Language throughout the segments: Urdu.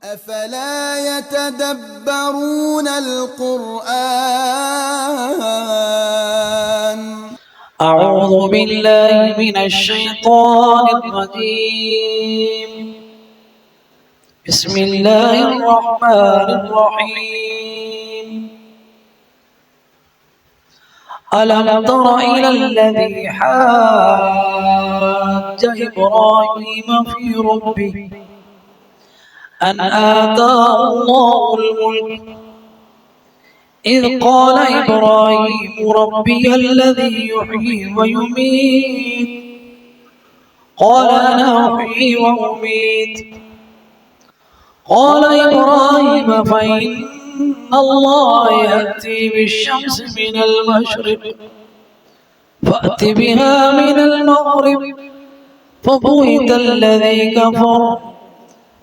أفلا يتدبرون القرآن أعوذ بالله من الشيطان الرجيم بسم الله الرحمن الرحيم ألم تر إلى الذي حاج إبراهيم في ربه أن آتاه الله الملك إذ قال إبراهيم ربي الذي يحيي ويميت قال أنا أحيي وأميت قال إبراهيم فإن الله يأتي بالشمس من المشرق فأت بها من المغرب فبهت الذي كفر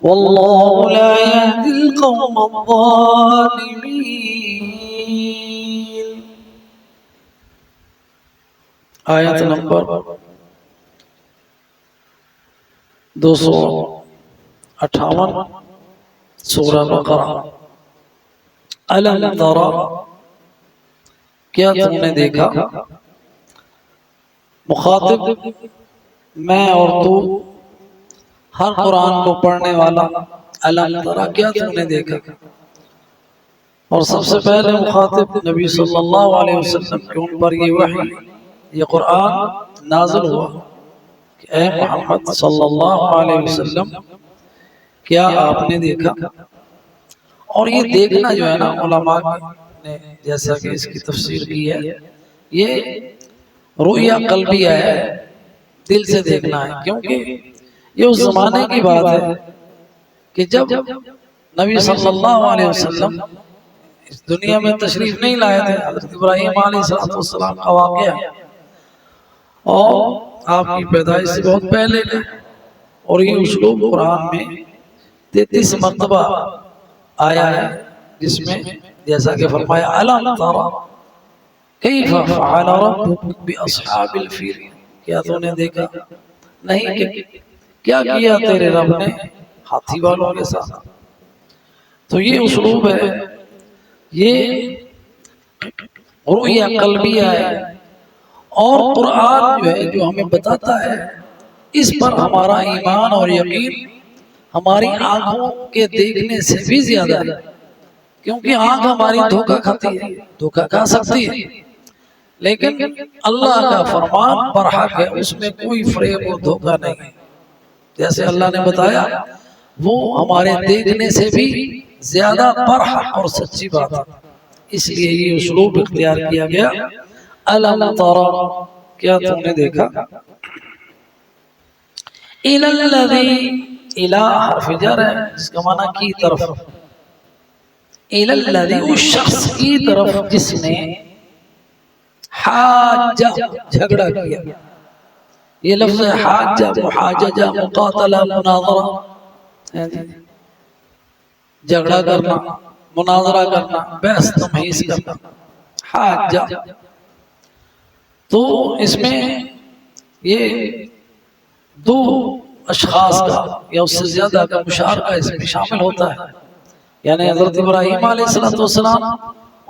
والله لا يهدي القوم الظالمين. آیت نمبر 258 سورہ بقرہ. الم تر، کیا تم نے دیکھا؟ مخاطب میں اور تو، ہر قرآن کو پڑھنے والا. الم تر، کیا تم نے دیکھا؟ اور سب سے پہلے مخاطب نبی صلی اللہ علیہ وسلم کہ ان پر یہ وحی، یہ قرآن نازل ہوا کہ اے محمد صلی اللہ علیہ وسلم کیا آپ نے دیکھا؟ اور یہ دیکھنا جو ہے نا، علماء نے جیسا کہ اس کی تفسیر کی ہے، یہ رؤیا قلبیہ ہے، دل سے دیکھنا ہے. کیونکہ یہ اس زمانے کی بات ہے کہ جب نبی صلی اللہ علیہ وسلم اس دنیا میں تشریف نہیں لائے تھے. حضرت ابراہیم علیہ السلام کا واقعہ اور آپ کی پیدائش سے بہت پہلے کا، اور یہ اسلوب قرآن میں 33 مرتبہ آیا ہے، جس میں جیسا کہ فرمایا الم تر کیف فعل ربک باصحاب الفیل، کیا تو نے دیکھا نہیں کہ کیا کیا تیرے رب نے ہاتھی والوں کے ساتھ. تو یہ اسلوب ہے، یہ رؤیا قلبیہ ہے. اور قرآن جو ہے جو ہمیں بتاتا ہے، اس پر ہمارا ایمان اور یقین ہماری آنکھوں کے دیکھنے سے بھی زیادہ ہے. کیونکہ آنکھ ہماری دھوکہ کھاتی ہے، دھوکہ کھا سکتی ہے، لیکن اللہ کا فرمان برحق ہے، اس میں کوئی فریب و دھوکہ نہیں ہے. جیسے اللہ نے بتایا وہ ہمارے دیکھنے سے بھی زیادہ برحق اور سچی بات ہے. اس لیے یہ اسلوب اختیار کیا گیا. الم تر، کیا تم نے دیکھا؟ الی الذی، الی حرف جر ہے جس کا معنی کی طرف. الی الذی، اس شخص کی طرف جس نے حاج، جھگڑا کیا. یہ لفظ حاج، محاججہ، مقاتلہ، مناظرہ، جھگڑا کرنا، مناظرہ کرنا، بحث تمہیز کرنا. حاجہ، تو اس میں یہ دو اشخاص کا یا اس سے زیادہ کا مشارکہ اس میں شامل ہوتا ہے. یعنی حضرت ابراہیم علیہ السلام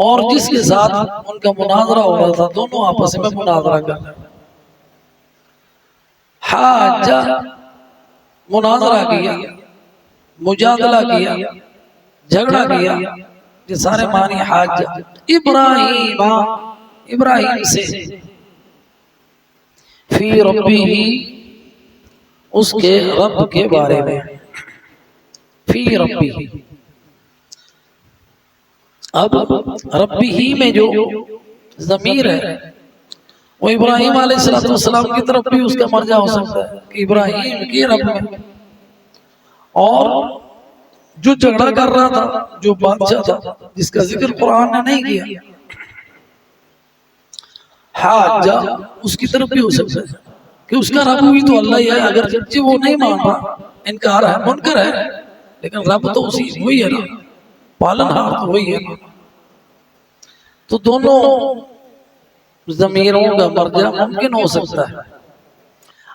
اور جس کے ساتھ ان کا مناظرہ ہو رہا تھا، دونوں آپس میں مناظرہ کر رہے. حاجہ، مناظرہ کیا، مجادلہ کیا، جھگڑا کیا، یہ سارے معنی حاجہ. ابراہیم، ابراہیم سے، فی ربی، اس کے رب کے بارے میں. فی ربی، اب ربی ہی میں جو ضمیر ہے وہ ابراہیم علیہ السلام کی طرف بھی اس کا مرجع ہو سکتا ہے کہ ابراہیم کی رب میں. اور جو جھگڑا کر رہا تھا، جو بادشاہ تھا جس کا ذکر قرآن نے نہیں کیا، حاجہ، اس کی طرف بھی ہو سکتا ہے کہ اس کا رب بھی تو اللہ ہی ہے. اگر جبکہ وہ نہیں مان رہا، انکار ہے، منکر ہے، لیکن رب تو اسی وہی ہے نا، پالنہار تو وہی ہے نا. تو دونوں ضمیروں کا مرجع ممکن ہو سکتا ہے.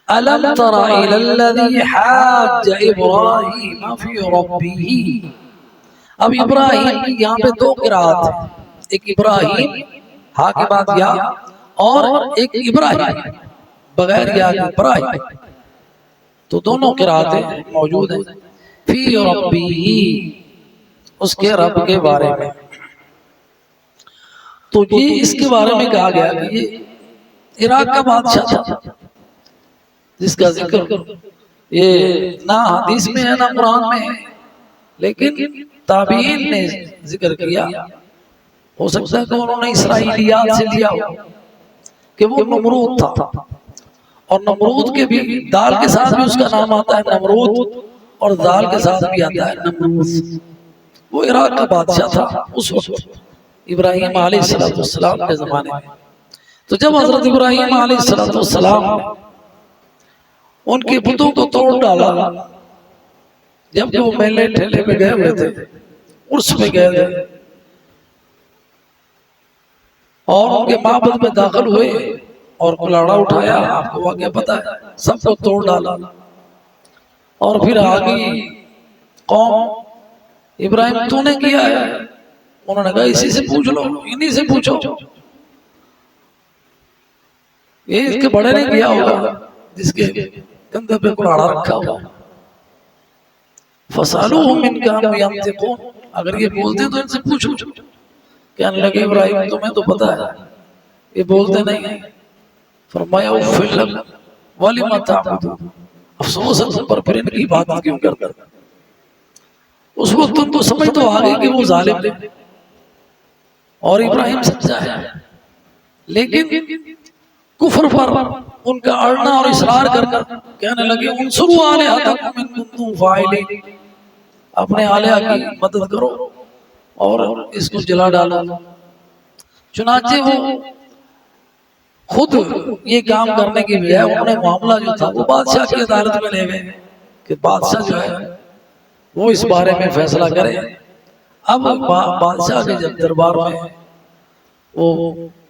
الم تر الی الذی حاج ابراہیم فی ربہ. اب ابراہیم کی یہاں پہ دو قرات ہیں، ایک ابراہیم ہا کے بعد یا، اور ایک ابراہیم بغیر یا کے ابراہیم. تو دونوں قراتیں موجود ہیں. فی ربہ، اس کے رب کے بارے میں. تو یہ اس کے بارے میں کہا گیا کہ یہ عراق کا بادشاہ تھا جس کا ذکر یہ نہ حدیث میں ہے نہ قرآن میں ہے، لیکن تابعین نے ذکر کیا. ہو سکتا ہے کہ انہوں نے اسرائیلیات سے لیا ہو کہ وہ نمرود تھا، اور نمرود کے بھی دال کے ساتھ بھی اس کا نام آتا ہے نمرود، اور دال کے ساتھ بھی آتا ہے نمروز. وہ عراق کا بادشاہ تھا اس وقت ابراہیم علیہ السلام کے زمانے میں. تو جب حضرت ابراہیم علیہ السلام ان کے بتوں کو توڑ ڈالا، جب وہ میلے ٹھیلے پہ گئے ہوئے تھے، عرس پہ گئے تھے، اور ان کے معبد میں داخل ہوئے اور کلاڑا اٹھایا، آپ کو واقعہ پتا ہے، سب کو توڑ ڈالا. اور پھر آگئی قوم، ابراہیم تو نے کیا ہے؟ انہوں نے کہا اسی سے پوچھ لو، انہی سے پوچھو، یہ اس کے بڑے نے کیا ہوگا جس کے کندھے پہ کلاڑا رکھا ہوا. فَسَأَلُوهُمْ إِنْ كَانُوا يَنْطِقُونَ، اگر یہ بولتے تو ان سے پوچھو. کہنے لگے ابراہیم تمہیں تو پتا ہے یہ بولتے نہیں ہیں. فرمایا اُفٍّ لَكُمْ وَلِمَ تَعْبُدُونَ، افسوس ہے تم پر، پھر ان کی بات کیوں کرتا. اس وقت تم کو سمجھ تو آ گئی کہ وہ ظالم ہے اور ابراہیم سچا ہے، لیکن کفر پر ان کا اڑنا اور اصرار کرنا. کہنے لگے انصروا آلہتکم ان کنتم فاعلین، اپنے آلہہ کی مدد کرو اور اس کو جلا ڈالو. چنانچہ وہ خود یہ کام کرنے کی بجائے انہوں نے معاملہ جو تھا وہ بادشاہ کی عدالت میں لے گئے کہ بادشاہ جو ہے وہ اس بارے میں فیصلہ کرے. اب بادشاہ کے جب دربار میں وہ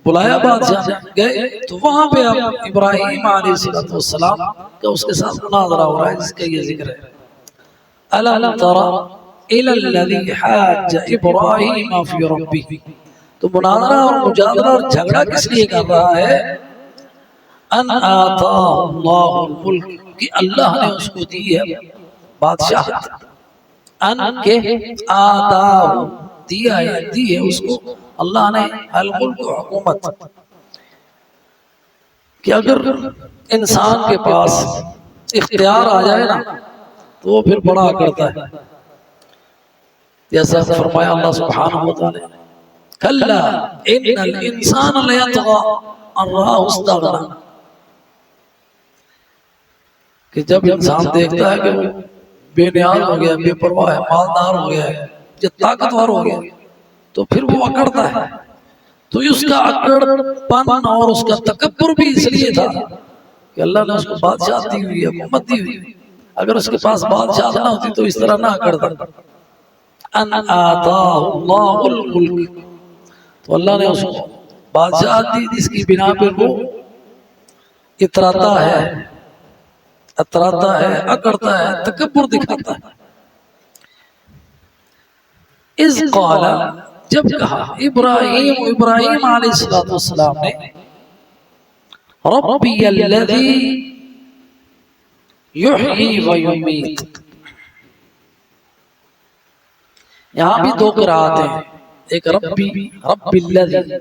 بلایا بادشاہ نے، گئے تو وہاں پہ ابراہیم علیہ السلام کا اس کے ساتھ مناظرہ ہو رہا ہے جس کا یہ ذکر ہے. الم تر الی الذی حاج ابراہیم فی ربہ. تو مناظرہ اور مجادلہ اور جھگڑا کس لیے کر رہا ہے؟ ان آتاہ اللہ الملک، کہ اللہ نے اس کو دی ہے بادشاہت. ان کے آتاہ، دیا ہے، دی ہے اس کو اللہ نے الملک، حکومت. کہ اگر انسان کے پاس اختیار آ جائے نا تو وہ پھر بڑا کرتا ہے. جیسا فرمایا اللہ سبحانہ وتعالی کلا ان الانسان لیطغی ان رآہ استغنی، کہ جب انسان دیکھتا ہے کہ وہ بے نیاز ہو گیا، بے پرواہ ہے، مالدار ہو گیا ہے، جو طاقتور ہو گیا، تو پھر وہ اکڑتا ہے. تو اس کا اکڑ پن اور اس کا تکبر بھی اس لیے تھا کہ اللہ نے اس کو بادشاہ دی ہوئی، حکومت دی ہوئی. اگر اس کے پاس بادشاہ نہ ہوتی تو اس طرح نہ اکڑتا. ان آتاہ اللہ الملک، تو اللہ نے اس کو بادشاہ دی جس کی بنا پر وہ اتراتا ہے، اکڑتا ہے، تکبر دکھاتا ہے. اذ قال، جب کہا ابراہیم علیہ السلام نے ربی الذی یحیی و یمیت. یہاں بھی دو قرات ہیں، ایک ربی الذی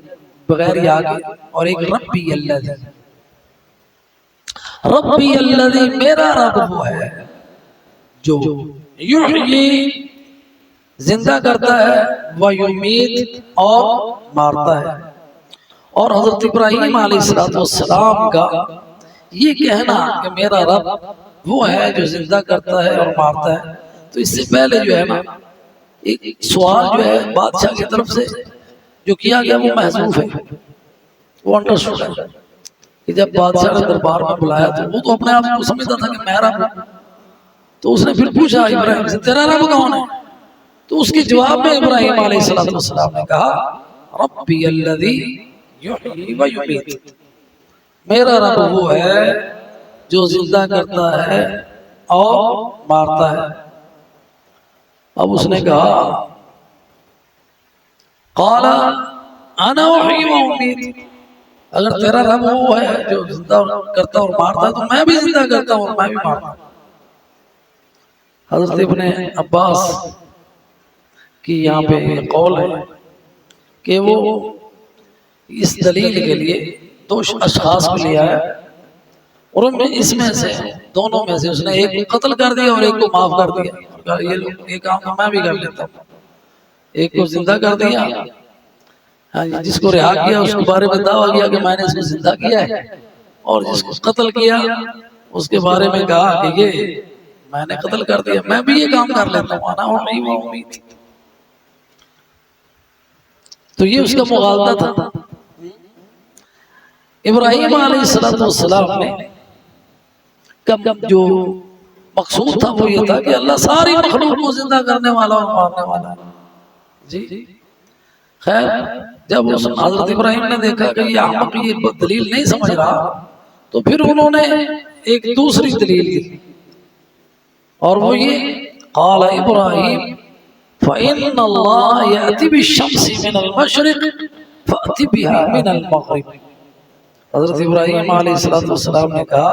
بغیر یا کے، اور ایک ربی الذی. ربی الذی میرا رب وہ ہے جو یحیی زندہ کرتا ہے، ویمیت اور مارتا ہے. اور حضرت ابراہیم علیہ السلام کا یہ کہنا کہ میرا رب وہ ہے جو زندہ کرتا ہے اور مارتا ہے، تو اس سے پہلے جو ہے نا ایک سوال جو ہے بادشاہ کی طرف سے جو کیا گیا وہ محذوف ہے، وہ انڈرسٹوڈ ہے. کہ جب بادشاہ نے دربار میں بلایا تو وہ تو اپنے آپ کو سمجھتا تھا کہ میں رب ہوں. تو اس نے پھر پوچھا ابراہیم سے تیرا رب کون ہے؟ تو اس کے جواب میں ابراہیم علیہ السلام نے کہا ربی الذی یحیی و یمیت، میرا رب وہ ہے جو زندہ کرتا ہے اور مارتا ہے۔ اب اس نے کہا قال انا احیی و امیت، اگر تیرا رب وہ ہے جو زندہ کرتا اور مارتا تو میں بھی زندہ کرتا ہوں اور میں بھی مارتا ہوں۔ حضرت ابن عباس کی یہاں پہ یہ قول ہے کہ وہ اس دلیل کے لیے دو اشخاص کو لیا ہے اور اس میں سے دونوں میں سے اس نے ایک کو قتل کر دیا اور ایک کو معاف کر دیا، یہ کام تو میں بھی کر لیتا ہوں۔ ایک کو زندہ کر دیا، جس کو رہا کیا اس کے بارے میں دعویٰ کیا کہ میں نے اس کو زندہ کیا ہے، اور جس کو قتل کیا اس کے بارے میں کہا کہ یہ میں نے قتل کر دیا، میں بھی یہ کام کر لیتا ہوں، انا احیی و امیت۔ تو یہ اس کا مغالطہ تھا۔ ابراہیم علیہ السلام نے جو مقصود تھا وہ یہ تھا کہ اللہ ساری مخلوق کو زندہ کرنے والا اور مارنے والا ہے۔ جی خیر، جب حضرت ابراہیم نے دیکھا کہ یہ احمق یہ دلیل نہیں سمجھ رہا تو پھر انہوں نے ایک دوسری دلیل دی، اور وہ یہ قال ابراہیم فإن اللہ یأتی بالشمس من المشرق فأتی بها من المغرب۔ حضرت ابراہیم علیہ السلام نے کہا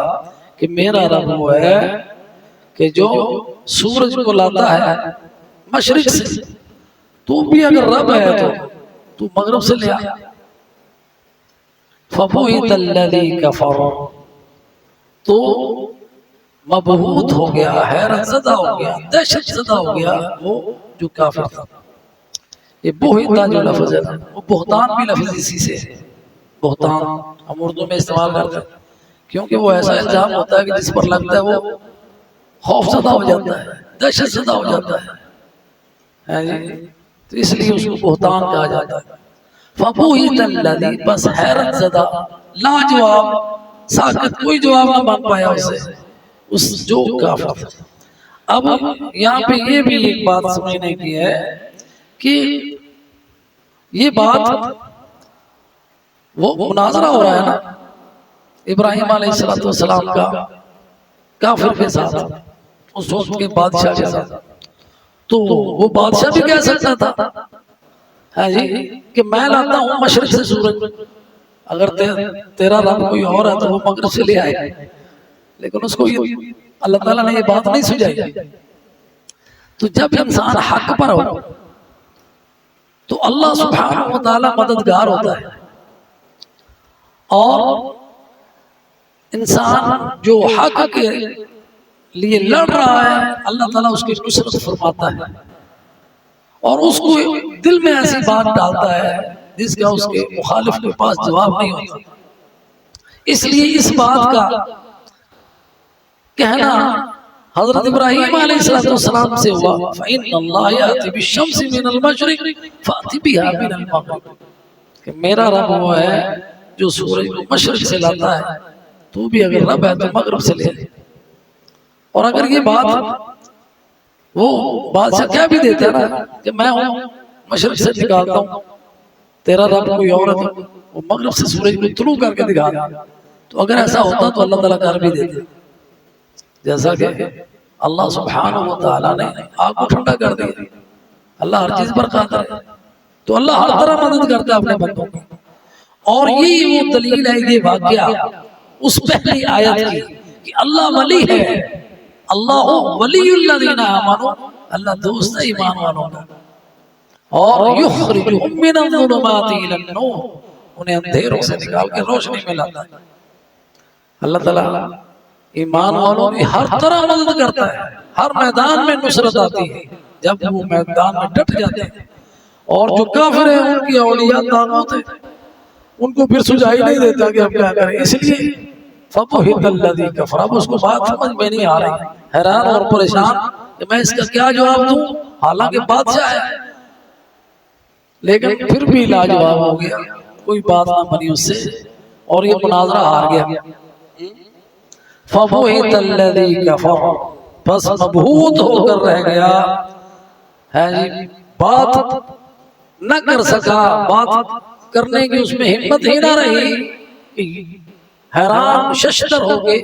کہ میرا رب وہ ہے کہ جو سورج کو لاتا ہے مشرق سے، تو بھی اگر رب ہے تو مغرب سے لے آ۔ فَبُهِتَ الَّذِي كَفَرَ، تو مبہوت ہو گیا، حیرت زدہ ہو گیا، دہشت زدہ ہو گیا وہ جو کافر تھا۔ یہ بہتا جو لفظ ہے وہ بہتان بھی لفظ اسی سے ہے، بہتان ہم اردو میں استعمال کرتے ہیں کیونکہ وہ ایسا الزام ہوتا ہے کہ جس پر لگتا ہے وہ خوف زدہ ہو جاتا ہے، دہشت زدہ ہو جاتا ہے، تو اس لیے اس کو بہتان کہا جاتا ہے۔ فَبُهِتَ الَّذِي، بس حیرت زدہ، لا جواب، ساکت، کوئی جواب نہ مان پایا اسے، اس جو کافر تھا۔ اب یہاں پہ یہ بھی ایک بات سمجھنے کی ہے کہ یہ بات وہ مناظرہ ہو رہا ہے نا ابراہیم علیہ السلام کا کافر کے ساتھ، اس وقت کے بادشاہ کے ساتھ، تو وہ بادشاہ بھی کہہ سکتا تھا ہاں جی کہ میں لاتا ہوں مشرق سے سورج، اگر تیرا رب کوئی اور ہے تو وہ مغرب سے لے آئے، لیکن اس کو اللہ تعالیٰ نے یہ بات نہیں سمجھائی۔ تو جب انسان حق پر ہو تو اللہ سبحانہ و تعالیٰ مددگار ہوتا ہے، اور انسان جو حق کے لیے لڑ رہا ہے اللہ تعالیٰ اس کی نصرت فرماتا ہے، اور اس کو دل میں ایسی بات ڈالتا ہے جس کا اس کے مخالف کے پاس جواب نہیں ہوتا۔ اس لیے اس بات کا کہنا حضرت ابراہیم علیہ السلام سے ہوا فَإِنَّ اللَّهَ يَأْتِي بِالشَّمْسِ مِنَ الْمَشْرِقِ فَأْتِ بِهَا مِنَ الْمَغْرِبِ، کہ میرا رب وہ ہے جو سورج کو مشرق سے لاتا ہے، تو بھی اگر رب ہے تو مغرب سے لے لے۔ اور اگر یہ بات وہ بادشاہ کیا بھی دیتا ہے نا کہ میں ہوں مشرق سے نکالتا ہوں، تیرا رب کوئی اور ہے تو وہ مغرب سے سورج کو طلوع کر کے دکھا دے، تو اگر ایسا ہوتا تو اللہ تعالیٰ کر بھی دیتے، جیسا کہ اللہ سبحانہ و تعالیٰ نے آگ کو ٹھنڈا کر دیا، اللہ ہر چیز پر قادر ہے، تو اللہ ہر طرح مدد کرتا ہے اپنے بندوں کی۔ اور یہ وہ دلیل ہے یہ واقعہ اس پہلی آیت کی کہ اللہ ولی ہے، اللہ ولی الذین آمنوا، اللہ دوست ہے ایمان والوں کا، اور یخرجہم من الظلمات الی النور، انہیں اندھیروں سے نکال کے روشنی میں لاتا ہے۔ اللہ تعالیٰ ایمان والوں کی ہر طرح مدد کرتا ہے، ہر میدان میں نصرت آتی ہے جب وہ میدان میں ڈٹ جاتے ہیں، اور جو کافر ہیں ان کی اولیاء طاغوت ہیں، ان کو پھر سجائی نہیں دیتا کہ اب کیا کریں، اس لیے فَبُهِتَ الَّذِي كَفَرَ۔ اب اس کو بات سمجھ میں نہیں آ رہی، حیران اور پریشان کہ میں اس کا کیا جواب دوں، حالانکہ بادشاہ ہے، لیکن پھر بھی لاجواب ہو گیا، کوئی بات نہ بنی اس سے، اور یہ مناظرہ ہار گیا۔ فَبُهِتَ الَّذِي كَفَرَ، بس مبہوت ہو کر رہ گیا ہے جی، بات نہ کر سکا، بات کرنے کی اس میں ہمت ہی نہ رہی حیران ششدر ہو کے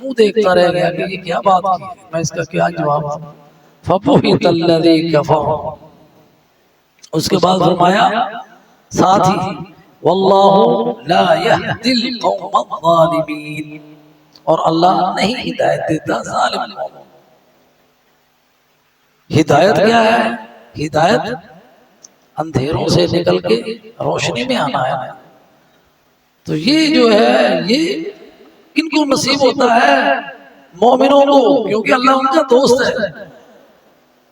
منہ دیکھتا رہ گیا کہ یہ کیا بات کی، میں اس کا کیا جواب دوں۔ فَبُهِتَ الَّذِي كَفَرَ، اس کے بعد فرمایا ساتھ ہی وَاللَّهُ لَا يَهْدِي الْقَوْمَ الظَّالِمِينَ، اور اللہ نہیں ہدایت دیتا ظالم قوم۔ ہدایت کیا ہے؟ ہدایت اندھیروں سے نکل کے روشنی میں آنا ہے۔ تو یہ جو ہے یہ کن کو نصیب ہوتا ہے؟ مومنوں کو، کیونکہ اللہ ان کا دوست ہے،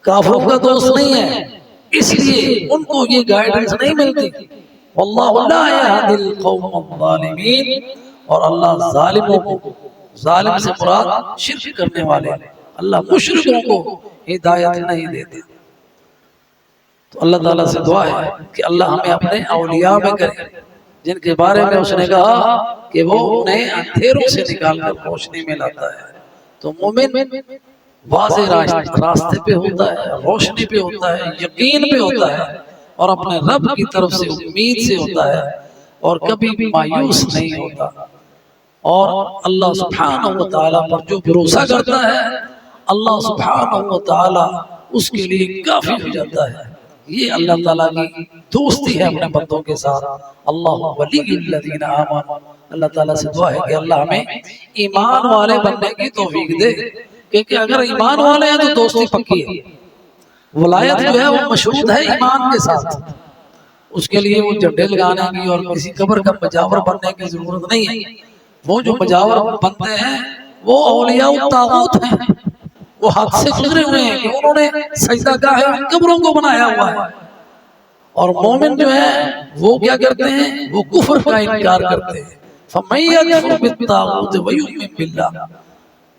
کافروں کا دوست نہیں ہے، اس لیے ان کو یہ گائیڈنس نہیں ملتی۔ واللہ لا یہدی القوم الظالمین، اور اللہ ظالموں کو، ظالم سے مراد شرک کرنے والے، اللہ مشرکوں کو ہدایت نہیں دیتا۔ تو اللہ تعالیٰ سے دعا ہے کہ اللہ ہمیں اپنے اولیاء میں کرے، جن کے بارے میں اس نے کہا کہ وہ انہیں اندھیروں سے نکال کر روشنی میں لاتا ہے۔ تو مومن واضح راستے پہ ہوتا ہے، روشنی پہ ہوتا ہے، یقین پہ ہوتا ہے، اور اپنے رب کی طرف سے امید سے ہوتا ہے، اور کبھی بھی مایوس نہیں ہوتا، اور اللہ سبحانہ وتعالی پر جو بھروسہ کرتا ہے اللہ سبحانہ وتعالی اس کے لیے کافی ہو جاتا ہے۔ یہ اللہ تعالیٰ کی دوستی ہے اپنے بندوں کے ساتھ۔ اللہ ولی الذین آمنوا، اللہ تعالیٰ سے دعا ہے کہ اللہ ہمیں ایمان والے بننے کی توفیق دے، کیونکہ اگر ایمان والے ہیں تو دوستی پکی ہے۔ ولایت جو ہے وہ مشروط ہے ایمان کے ساتھ، اس کے لیے وہ جھنڈے لگانے کی اور کسی قبر کا مجاور بننے کی ضرورت نہیں ہے۔ وہ جو مجاور بنتے ہیں وہ اولیاء الطاغوت ہیں، وہ حد سے گزرے ہوئے ہیں کہ انہوں نے سجدہ گاہ قبروں کو بنایا ہوا ہے۔ اور مومن جو ہے وہ کیا کرتے ہیں؟ وہ کفر کا انکار کرتے ہیں۔ فَمَن يَكْفُرْ بِالطَّاغُوتِ وَيُؤْمِن بِاللَّهِ،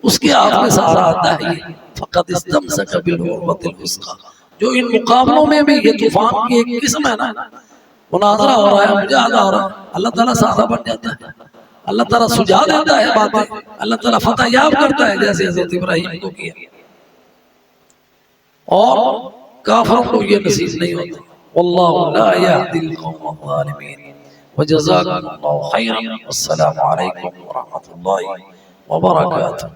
اس کے آپ میں سارا آتا ہے یہ فَقَدِ اسْتَمْسَكَ بِالْعُرْوَةِ الْوُثْقَىٰ۔ جو ان مقابلوں میں بھی یہ طوفان کی ایک قسم ہے نا، مناظرہ ہو رہا ہے، مجاہدہ ہو رہا ہے، اللہ تعالیٰ سادہ بن جاتا ہے، اللہ تعالیٰ سجا دیتا ہے باتیں، اللہ تعالیٰ فتح یاب کرتا ہے، جیسے حضرت ابراہیم کو کیا، اور کافروں کو یہ نصیب نہیں ہوتا۔ واللہ لا یہدی القوم الظالمین۔ وجزاکم اللہ خیرا، والسلام علیکم ورحمۃ اللہ وبرکاتہ۔